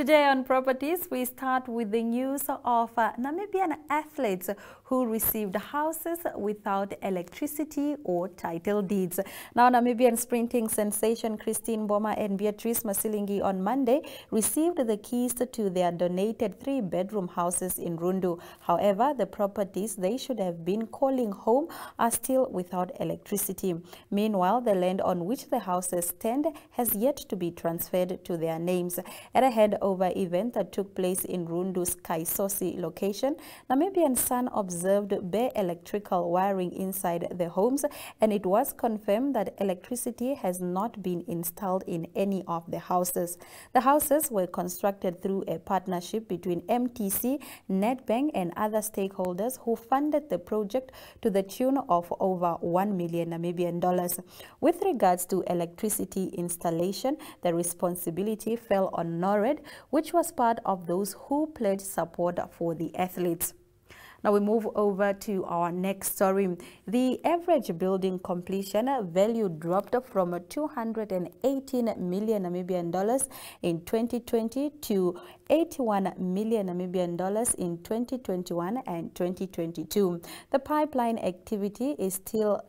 Today on Properties, we start with the news of Namibian athletes who received houses without electricity or title deeds. Now, Namibian sprinting sensation Christine Boma and Beatrice Masilingi on Monday received the keys to their donated 3-bedroom houses in Rundu. However, the properties they should have been calling home are still without electricity. Meanwhile, the land on which the houses stand has yet to be transferred to their names. At a handover event that took place in Rundu's Kaisosi location, Namibian Sun observed bare electrical wiring inside the homes, and it was confirmed that electricity has not been installed in any of the houses. The houses were constructed through a partnership between MTC, Nedbank, and other stakeholders who funded the project to the tune of over 1 million Namibian dollars. With regards to electricity installation, the responsibility fell on NORAD, which was part of those who pledged support for the athletes. Now we move over to our next story. The average building completion value dropped from 218 million Namibian dollars in 2020 to 81 million Namibian dollars in 2021 and 2022. The pipeline activity is still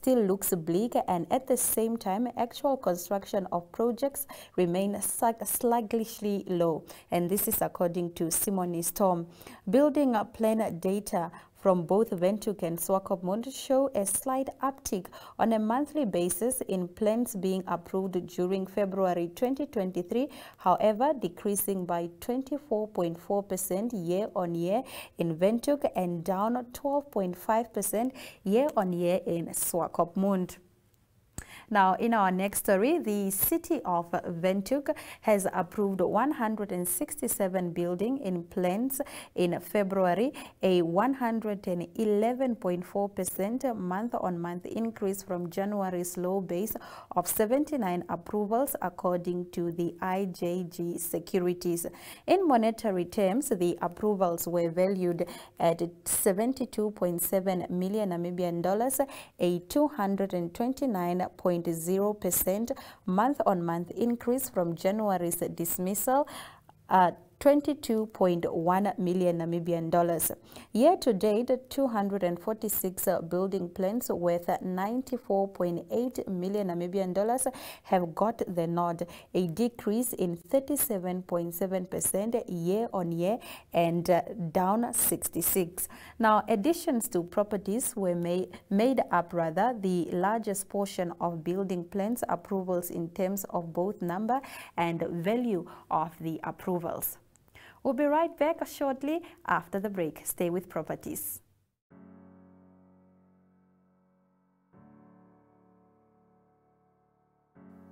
looks bleak, and at the same time, actual construction of projects remain sluggishly low. And this is according to Simone Storm. Building plan data from both Windhoek and Swakopmund show a slight uptick on a monthly basis in plans being approved during February 2023, however, decreasing by 24.4% year-on-year in Windhoek and down 12.5% year-on-year in Swakopmund. Now, in our next story, the city of Windhoek has approved 167 building in plans in February, a 111.4% month-on-month increase from January's low base of 79 approvals, according to the IJG Securities. In monetary terms, the approvals were valued at 72.7 million Namibian dollars, a 229.0% month-on-month increase from January's dismissal, 22.1 million Namibian dollars. Year to date, 246 building plans worth 94.8 million Namibian dollars have got the nod, a decrease in 37.7% year-on-year and down 66. Now, additions to properties were made up the largest portion of building plans approvals in terms of both number and value of the approvals. We'll be right back shortly after the break. Stay with Properties.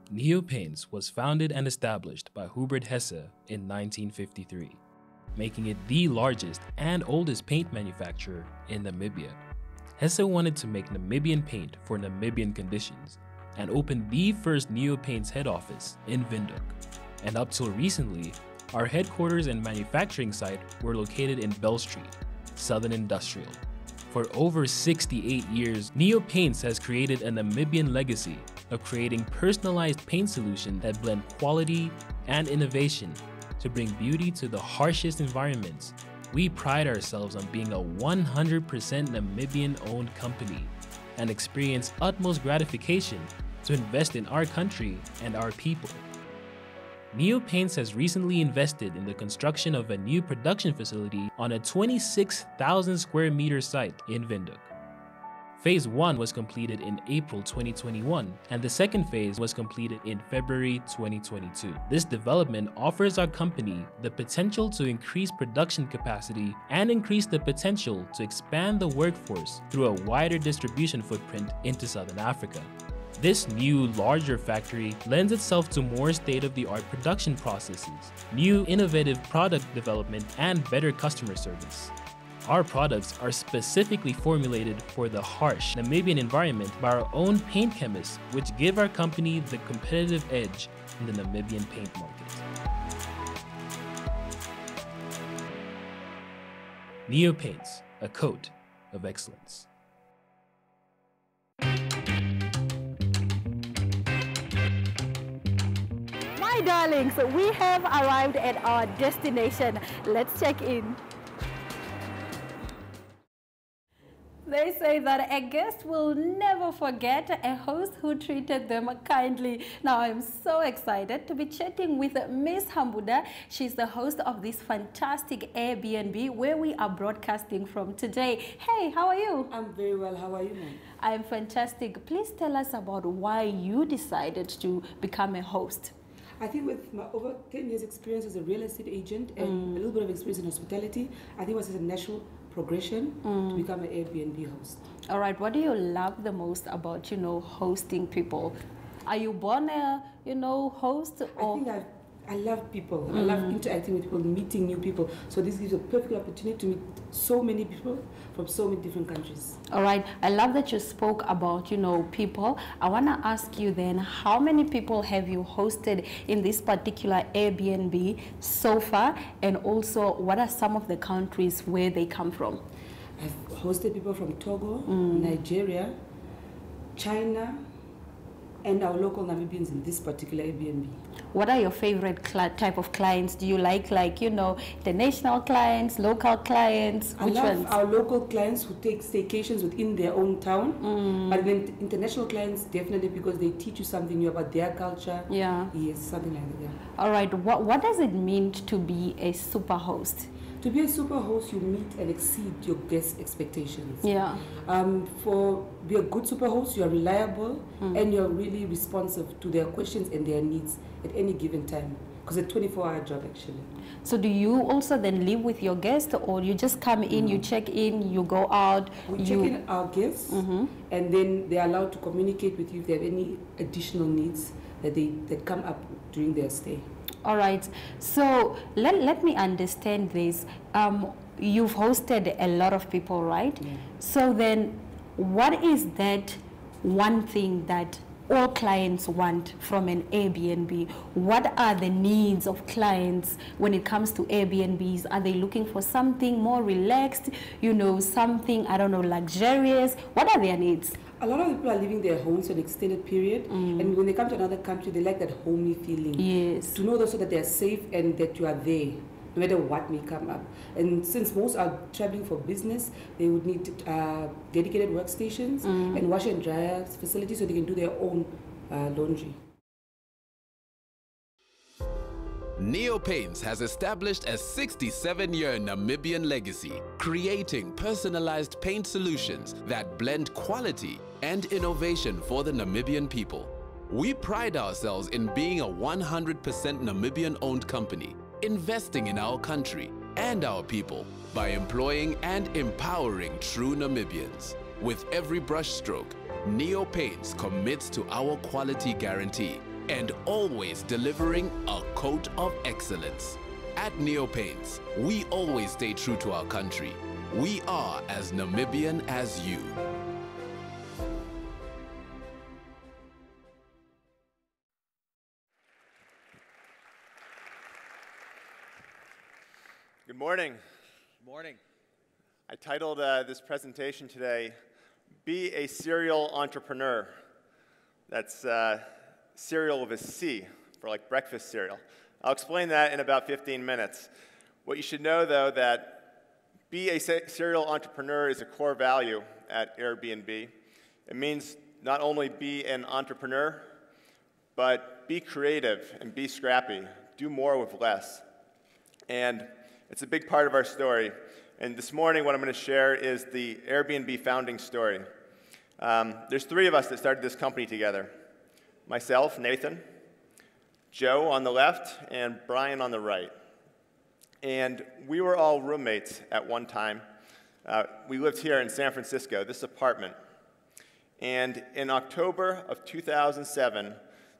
Neo Paints was founded and established by Hubert Hesse in 1953, making it the largest and oldest paint manufacturer in Namibia. Hesse wanted to make Namibian paint for Namibian conditions and opened the first Neo Paints head office in Windhoek. And up till recently, our headquarters and manufacturing site were located in Bell Street, Southern Industrial. For over 68 years, Neo Paints has created a Namibian legacy of creating personalized paint solutions that blend quality and innovation to bring beauty to the harshest environments. We pride ourselves on being a 100% Namibian-owned company and experience utmost gratification to invest in our country and our people. Neo Paints has recently invested in the construction of a new production facility on a 26,000 square meter site in Windhoek. Phase 1 was completed in April 2021, and the second phase was completed in February 2022. This development offers our company the potential to increase production capacity and increase the potential to expand the workforce through a wider distribution footprint into Southern Africa. This new, larger factory lends itself to more state-of-the-art production processes, new innovative product development, and better customer service. Our products are specifically formulated for the harsh Namibian environment by our own paint chemists, which give our company the competitive edge in the Namibian paint market. Neo Paints, a coat of excellence. my darlings, we have arrived at our destination. Let's check in. They say that a guest will never forget a host who treated them kindly. Now, I'm so excited to be chatting with Miss Hambuda. She's the host of this fantastic Airbnb where we are broadcasting from today. Hey, how are you? I'm very well. How are you, ma'am? I'm fantastic. Please tell us about why you decided to become a host. I think with my over 10 years experience as a real estate agent and a little bit of experience in hospitality, I think it was a natural progression to become an Airbnb host. All right, what do you love the most about, hosting people? Are you born a, host? Or? I think I love people. I love interacting with people, meeting new people. So this gives a perfect opportunity to meet so many people from so many different countries. All right, I love that you spoke about, people. I want to ask you then, how many people have you hosted in this particular Airbnb so far? And also, what are some of the countries where they come from? I've hosted people from Togo, Nigeria, China, and our local Namibians in this particular Airbnb. What are your favorite type of clients? Do you like international clients, local clients? Which ones? Our local clients who take staycations within their own town. But then international clients, definitely, because they teach you something new about their culture. Yeah. Yes, something like that. Yeah. All right. What does it mean to be a super host? To be a super host, you meet and exceed your guests' expectations. Yeah. Be a good super host, you are reliable and you're really responsive to their questions and their needs at any given time. Because it's a 24-hour job, actually. So do you also then live with your guests, or you just come in, you check in, you go out? We check in our guests, and then they're allowed to communicate with you if they have any additional needs that come up during their stay. All right, so let me understand this. You've hosted a lot of people, right? Yeah. So then what is that one thing that all clients want from an Airbnb? What are the needs of clients when it comes to Airbnbs? Are they looking for something more relaxed, something, luxurious? What are their needs? A lot of people are leaving their homes for an extended period, and when they come to another country, they like that homely feeling. Yes. To know also that they are safe and that you are there, no matter what may come up. And since most are traveling for business, they would need dedicated workstations and washer and dryer facilities so they can do their own laundry. Neo Paints has established a 67-year Namibian legacy, creating personalized paint solutions that blend quality and innovation for the Namibian people. We pride ourselves in being a 100% Namibian-owned company, investing in our country and our people by employing and empowering true Namibians. With every brushstroke, Neo Paints commits to our quality guarantee and always delivering a coat of excellence. At Neo Paints, we always stay true to our country. We are as Namibian as you. Good morning. Good morning. I titled this presentation today, Be a Serial Entrepreneur. That's cereal with a C, for like breakfast cereal. I'll explain that in about 15 minutes. What you should know, though, that be a serial entrepreneur is a core value at Airbnb. It means not only be an entrepreneur, but be creative and be scrappy. Do more with less. And it's a big part of our story. And this morning, what I'm going to share is the Airbnb founding story. There's three of us that started this company together. Myself, Nathan, Joe on the left, and Brian on the right. And we were all roommates at one time. We lived here in San Francisco, this apartment. And in October of 2007,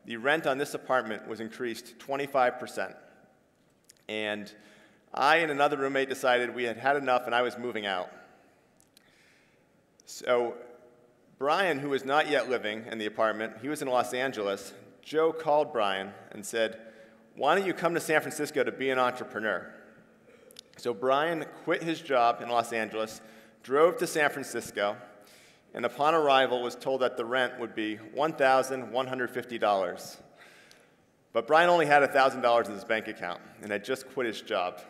the rent on this apartment was increased 25%. And I and another roommate decided we had had enough and I was moving out. So Brian, who was not yet living in the apartment, he was in Los Angeles. Joe called Brian and said, why don't you come to San Francisco to be an entrepreneur? So Brian quit his job in Los Angeles, drove to San Francisco, and upon arrival was told that the rent would be $1,150. But Brian only had $1,000 in his bank account and had just quit his job.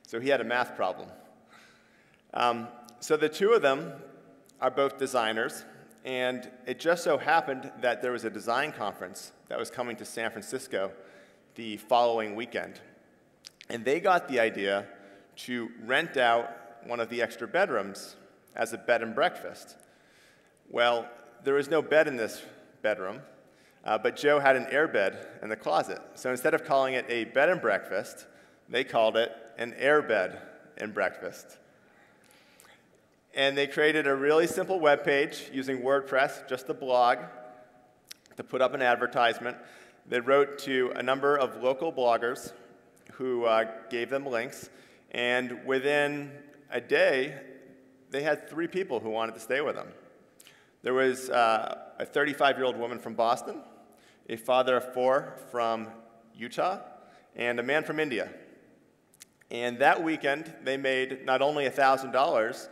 So he had a math problem. So the two of them are both designers, and it just so happened that there was a design conference that was coming to San Francisco the following weekend. And they got the idea to rent out one of the extra bedrooms as a bed and breakfast. Well, there was no bed in this bedroom, but Joe had an airbed in the closet. So instead of calling it a bed and breakfast, they called it an airbed and breakfast. And they created a really simple web page using WordPress, just a blog, to put up an advertisement. They wrote to a number of local bloggers who gave them links, and within a day, they had 3 people who wanted to stay with them. There was a 35-year-old woman from Boston, a father of 4 from Utah, and a man from India. And that weekend, they made not only $1,000,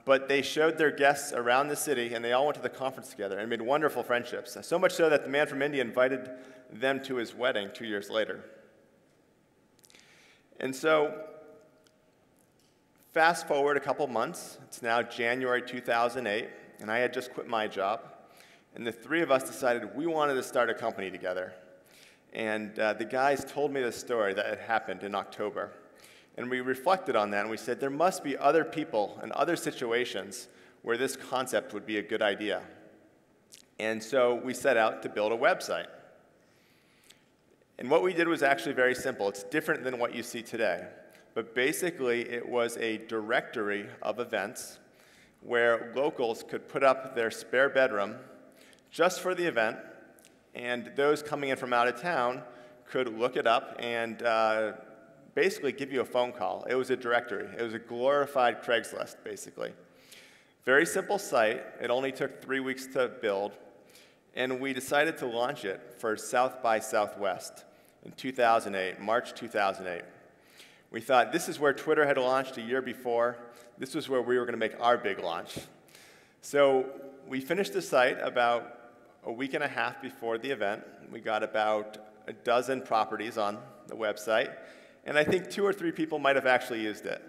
but they showed their guests around the city, and they all went to the conference together and made wonderful friendships. So much so that the man from India invited them to his wedding 2 years later. And so, fast forward a couple months, it's now January 2008, and I had just quit my job, and the 3 of us decided we wanted to start a company together. And the guys told me this story that had happened in October. And we reflected on that, and we said there must be other people and other situations where this concept would be a good idea. And so we set out to build a website. And what we did was actually very simple. It's different than what you see today. But basically, it was a directory of events where locals could put up their spare bedroom just for the event, and those coming in from out of town could look it up and basically give you a phone call. It was a directory. It was a glorified Craigslist, basically. Very simple site. It only took 3 weeks to build, and we decided to launch it for South by Southwest in 2008, March 2008. We thought this is where Twitter had launched a year before. This was where we were going to make our big launch. So we finished the site about a week and a half before the event. We got about a dozen properties on the website, and I think 2 or 3 people might have actually used it.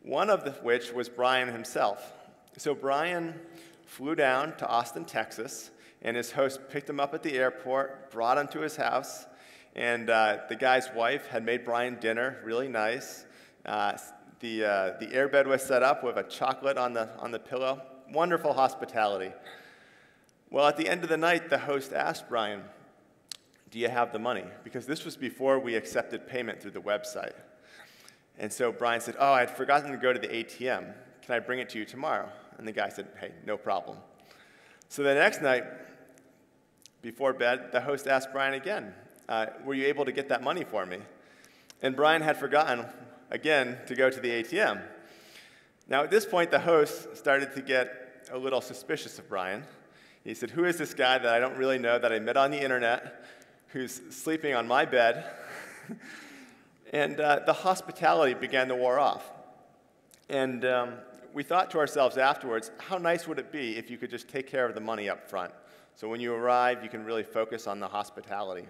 One of which was Brian himself. So Brian flew down to Austin, Texas, and his host picked him up at the airport, brought him to his house, and the guy's wife had made Brian dinner, really nice. The airbed was set up with a chocolate on the pillow. Wonderful hospitality. Well, at the end of the night, the host asked Brian, "Do you have the money?" Because this was before we accepted payment through the website. And so Brian said, "Oh, I had forgotten to go to the ATM. Can I bring it to you tomorrow?" And the guy said, "Hey, no problem." So the next night, before bed, the host asked Brian again, "Were you able to get that money for me?" And Brian had forgotten, again, to go to the ATM. Now, at this point, the host started to get a little suspicious of Brian. He said, "Who is this guy that I don't really know, that I met on the internet, who's sleeping on my bed?" And the hospitality began to wear off. And we thought to ourselves afterwards, how nice would it be if you could just take care of the money up front? So when you arrive, you can really focus on the hospitality.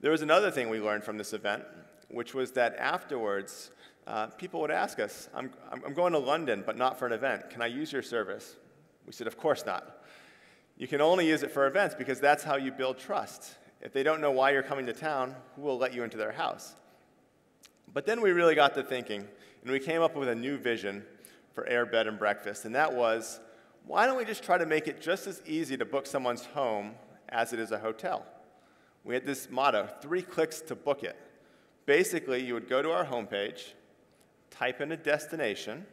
There was another thing we learned from this event, which was that afterwards, people would ask us, I'm going to London, but not for an event. Can I use your service? We said, of course not. You can only use it for events because that's how you build trust. If they don't know why you're coming to town, who will let you into their house? But then we really got to thinking, and we came up with a new vision for Air Bed and Breakfast, and that was, why don't we just try to make it just as easy to book someone's home as it is a hotel? We had this motto, 3 clicks to book it. Basically, you would go to our homepage, type in a destination,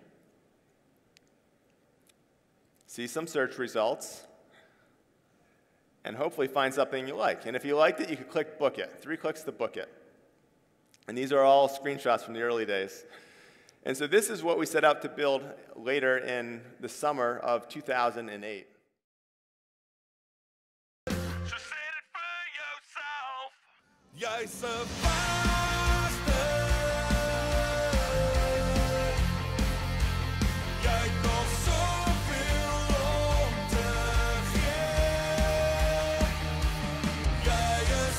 see some search results, and hopefully find something you like. And if you liked it, you could click book it. 3 clicks to book it. And these are all screenshots from the early days. And so this is what we set out to build later in the summer of 2008. So say it for yourself. Jij Jij nog zoveel om te geven. Jij is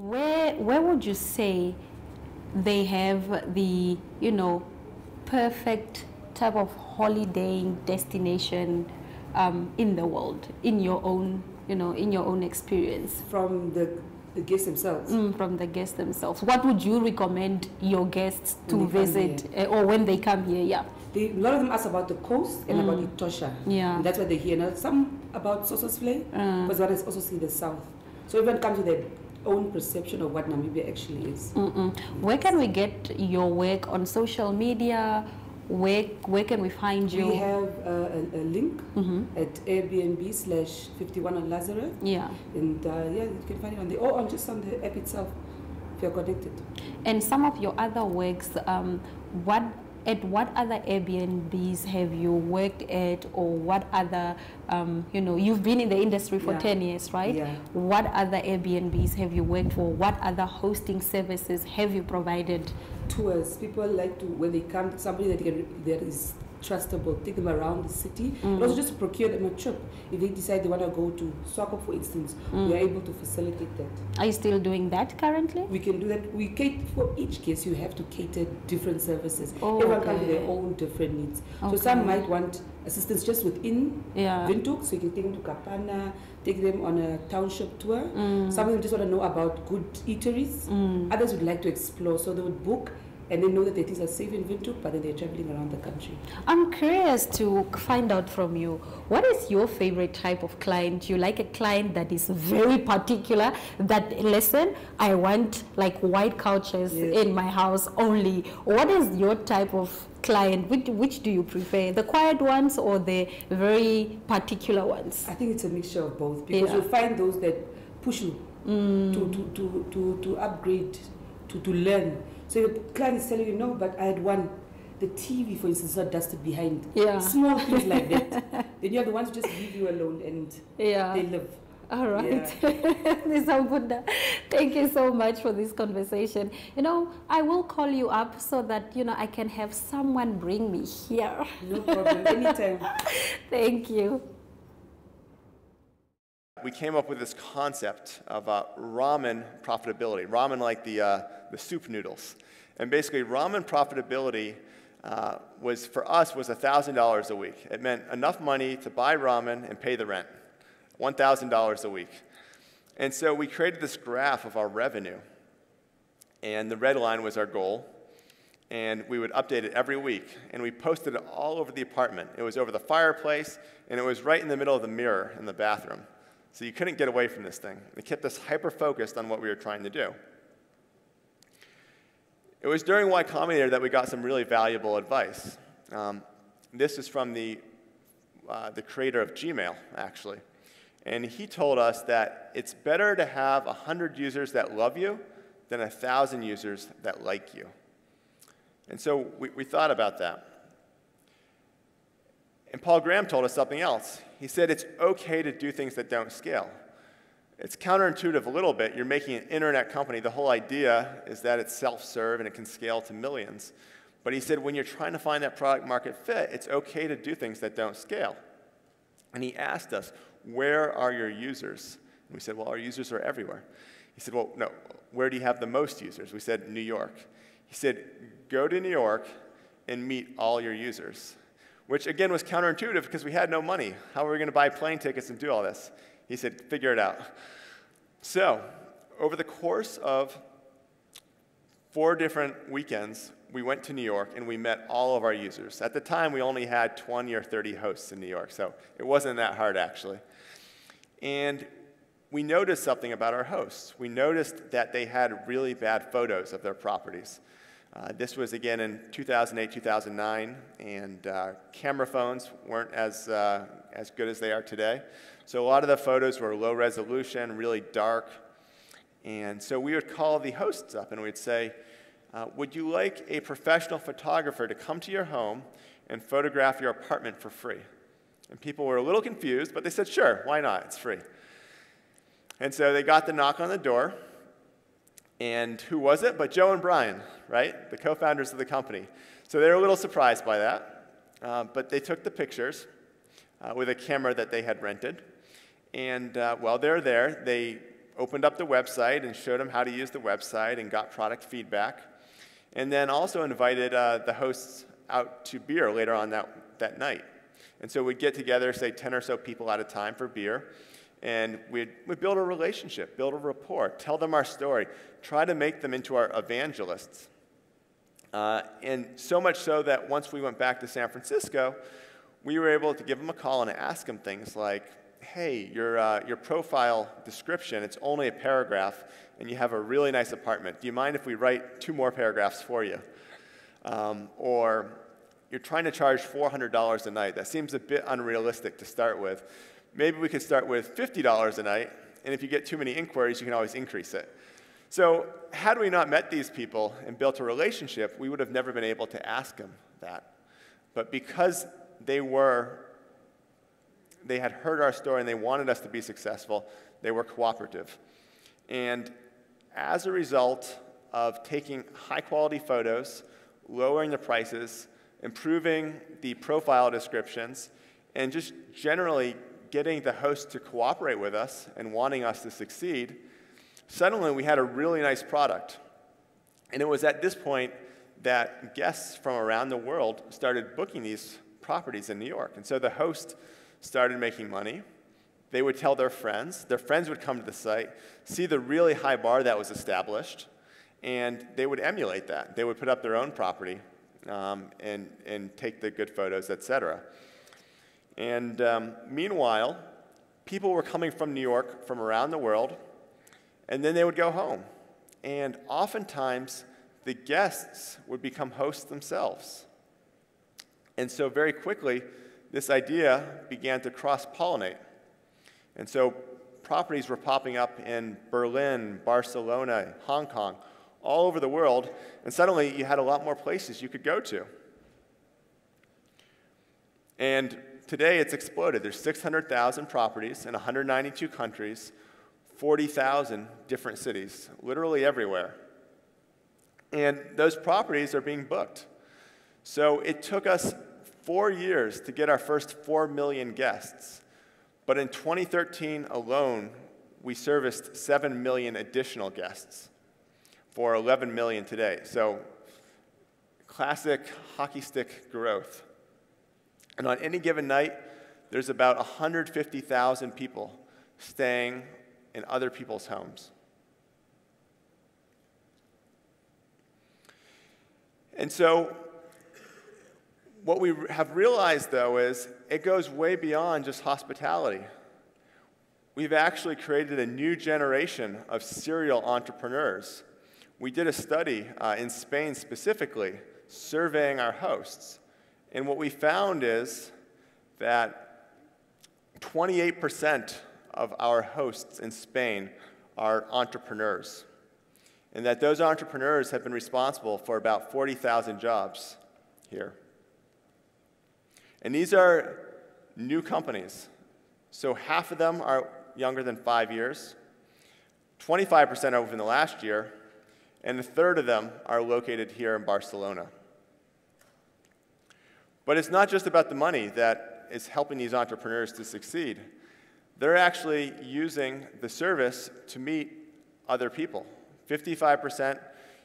Where would you say they have the, perfect type of holidaying destination in the world, in your own, in your own experience? From the guests themselves. From the guests themselves. What would you recommend your guests to When they come visit or when they come here? Yeah. A lot of them ask about the coast and about Etosha. Yeah. And that's what they hear. Now, some about Sossusvlei, but what is also see the south. So everyone comes with their own perception of what Namibia actually is. Where can we get your work on social media? Where can we find you? We have a link at Airbnb/51 on Lazarus. Yeah. And you can find it on or just on the app itself if you're connected. And some of your other works, what other Airbnbs have you worked at, or what other, you've been in the industry for 10 years, right? Yeah. What other Airbnbs have you worked for? What other hosting services have you provided? Tours. People like to, when they come, somebody that is trustable, take them around the city, and also just procure them a trip. If they decide they want to go to Swakop, for instance, we are able to facilitate that. Are you still doing that currently? We can do that. We cater for each case. You have to cater different services. Oh, Everyone comes with their own different needs. So some might want assistance just within Windhoek, so you can take them to Kapana, take them on a township tour. Some of them just want to know about good eateries. Others would like to explore, so they would book and they know that their things are safe in Windhoek, but then they're traveling around the country. I'm curious to find out from you, what is your favorite type of client? You like a client that is very particular, that, listen, I want like white couches in my house only. What is your type of client? Which do you prefer? The quiet ones or the very particular ones? I think it's a mixture of both, because you'll find those that push you to upgrade, to learn. So the client is telling you, no, but I had one. The TV, for instance, is not dusted behind. Small things like that. Then you have the ones who just leave you alone and they live. All right. Ms. Hambuda, thank you so much for this conversation. I will call you up so that, I can have someone bring me here. No problem. Anytime. Thank you. We came up with this concept of ramen profitability. Ramen like the soup noodles. And basically, ramen profitability for us was $1,000 a week. It meant enough money to buy ramen and pay the rent, $1,000 a week. And so we created this graph of our revenue. And the red line was our goal. And we would update it every week. And we posted it all over the apartment. It was over the fireplace, and it was right in the middle of the mirror in the bathroom. So you couldn't get away from this thing. It kept us hyper-focused on what we were trying to do. It was during Y Combinator that we got some really valuable advice. This is from the creator of Gmail, actually. And he told us that it's better to have 100 users that love you than 1,000 users that like you. And so we thought about that. And Paul Graham told us something else. He said it's okay to do things that don't scale. It's counterintuitive a little bit. You're making an internet company. The whole idea is that it's self-serve and it can scale to millions. But he said when you're trying to find that product market fit, it's okay to do things that don't scale. And he asked us, where are your users? And we said, well, our users are everywhere. He said, well, no, where do you have the most users? We said, New York. He said, go to New York and meet all your users. Which, again, was counterintuitive because we had no money. How were we going to buy plane tickets and do all this? He said, figure it out. So, over the course of 4 different weekends, we went to New York and we met all of our users. At the time, we only had 20 or 30 hosts in New York, so it wasn't that hard, actually. And we noticed something about our hosts. We noticed that they had really bad photos of their properties. This was, again, in 2008, 2009, and camera phones weren't as good as they are today. So a lot of the photos were low resolution, really dark. And so we would call the hosts up and we'd say, would you like a professional photographer to come to your home and photograph your apartment for free? And people were a little confused, but they said, sure, why not? It's free. And so they got the knock on the door. And who was it? But Joe and Brian, right? The co-founders of the company. So they were a little surprised by that. But they took the pictures with a camera that they had rented. And while they're there, they opened up the website and showed them how to use the website and got product feedback. And then also invited the hosts out to beer later on that night. And so we'd get together, say 10 or so people at a time for beer, and we'd build a relationship, build a rapport, tell them our story, try to make them into our evangelists. And so much so that once we went back to San Francisco, we were able to give them a call and ask them things like, hey, your profile description, it's only a paragraph, and you have a really nice apartment. Do you mind if we write 2 more paragraphs for you? Or you're trying to charge $400 a night. That seems a bit unrealistic to start with. Maybe we could start with $50 a night, and if you get too many inquiries, you can always increase it. So had we not met these people and built a relationship, we would have never been able to ask them that. But because they had heard our story and they wanted us to be successful, they were cooperative. And as a result of taking high-quality photos, lowering the prices, improving the profile descriptions, and just generally getting the host to cooperate with us and wanting us to succeed, suddenly we had a really nice product. And it was at this point that guests from around the world started booking these properties in New York. And so the host started making money. They would tell their friends would come to the site, see the really high bar that was established, and they would emulate that. They would put up their own property and take the good photos, etc. And meanwhile, people were coming from New York from around the world, and then they would go home. And oftentimes, the guests would become hosts themselves. And so very quickly, this idea began to cross-pollinate. And so properties were popping up in Berlin, Barcelona, Hong Kong, all over the world, and suddenly you had a lot more places you could go to. And today it's exploded. There's 600,000 properties in 192 countries, 40,000 different cities, literally everywhere. And those properties are being booked. So it took us 4 years to get our first 4 million guests. But in 2013 alone, we serviced 7 million additional guests for 11 million today. So classic hockey stick growth. And on any given night, there's about 150,000 people staying in other people's homes. And so what we have realized, though, is it goes way beyond just hospitality. We've actually created a new generation of serial entrepreneurs. We did a study in Spain specifically, surveying our hosts. And what we found is that 28% of our hosts in Spain are entrepreneurs, and that those entrepreneurs have been responsible for about 40,000 jobs here. And these are new companies. So half of them are younger than 5 years, 25% over in the last year, and a third of them are located here in Barcelona. But it's not just about the money that is helping these entrepreneurs to succeed. They're actually using the service to meet other people. 55%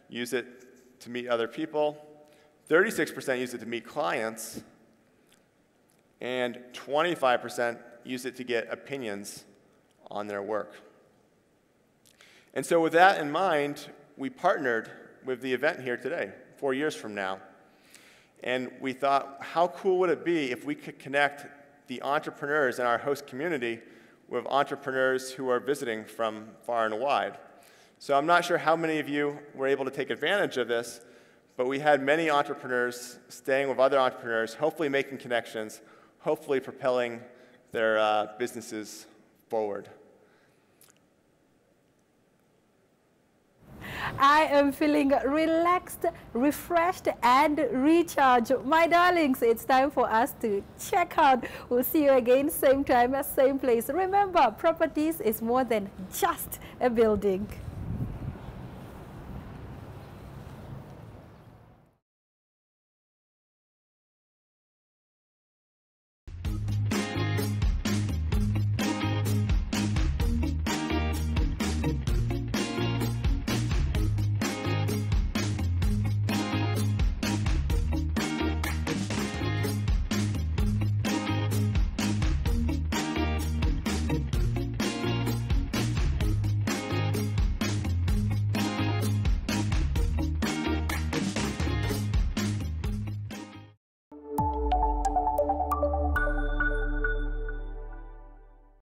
use it to meet other people, 36% use it to meet clients, and 25% use it to get opinions on their work. And so with that in mind, we partnered with the event here today, 4 years from now. And we thought, how cool would it be if we could connect the entrepreneurs in our host community with entrepreneurs who are visiting from far and wide? So I'm not sure how many of you were able to take advantage of this, but we had many entrepreneurs staying with other entrepreneurs, hopefully making connections, hopefully propelling their businesses forward. I am feeling relaxed, refreshed, and recharged. My darlings, it's time for us to check out. We'll see you again, same time, same place. Remember, properties is more than just a building.